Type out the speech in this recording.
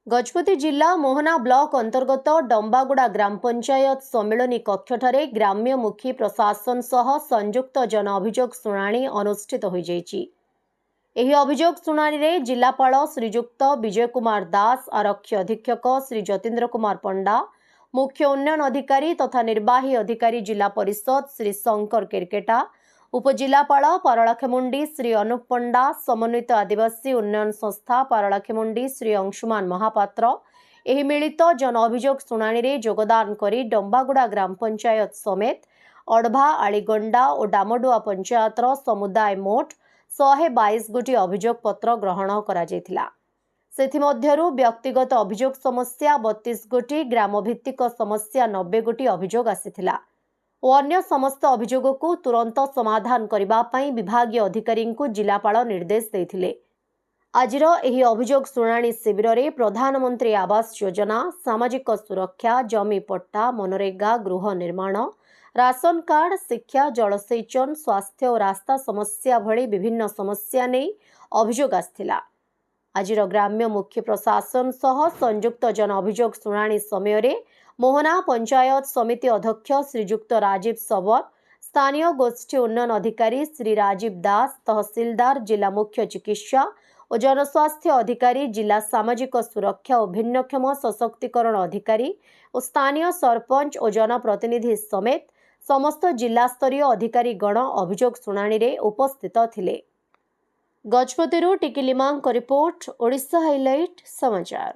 गजपति जिला मोहना ब्लॉक अंतर्गत डंबागुड़ा ग्राम पंचायत सम्मिलनी कक्षठारे ग्राम्यमुखी प्रशासन सह संयुक्त जन अभियोग शुणाणी अनुष्ठित हो जाइछि। एही अभियोग शुणाणी रे जिलापाल श्रीजुक्त विजय कुमार दास, आरक्षी अधीक्षक श्री जतीन्द्र कुमार पंडा, मुख्य उन्नयन अधिकारी तथा निर्वाही अधिकारी जिला परिषद श्री शंकर केरकेटा, उपजिलापाल पारलाखेमुंडी श्री अनुप पंडा, समन्वित आदिवासी उन्नयन संस्था पारलाखेमुंडी श्री अंशुमान महापात्र एही मिलित जन अभियोग शुणाणी रे योगदान करी डंबागुड़ा ग्राम पंचायत समेत अड़भा, आलीगंडा और डामडुआ पंचायतर समुदाय मोट 122 गोटी अभियोग पत्र ग्रहण करा जायतिला। सेथिमध्यरु व्यक्तिगत अभियोग समस्या 32 गोटी, ग्रामभित्तिक समस्या 90 गोटी अभियोग आसिथिला और अन्य समस्त अभियोग को तुरंत समाधान करबा पई विभागीय अधिकारी को जिलापाल निर्देश देथिले। आजिर एही अभियोग शुणाणी शिविर रे प्रधानमंत्री आवास योजना, सामाजिक सुरक्षा, जमी पट्टा, मनरेगा, गृह निर्माण, राशन कार्ड, शिक्षा, जलसेचन, स्वास्थ्य और रास्ता समस्या भली विभिन्न समस्या नहीं अभियोग आसिथिला। आजिर ग्राम्य मुख्य प्रशासन सह संयुक्त जन अभियोग शुणाणी समय रे मोहना पंचायत समिति अध्यक्ष श्रीजुक्त राजीव सबर, स्थानीय गोष्ठी उन्नयन अधिकारी श्री राजीव दास, तहसीलदार, जिला मुख्य चिकित्सा और जनस्वास्थ्य अधिकारी, जिला सामाजिक सुरक्षा और भिन्नक्षम सशक्तिकरण अधिकारी और स्थानीय सरपंच और जनप्रतिनिधि समेत समस्त जिला स्तरीय अधिकारी गण अभियोग शुणाणी रे उपस्थित थिले। गजपतिरु टिकिलिमांक रिपोर्ट, ओडिशा हाइलाइट समाचार।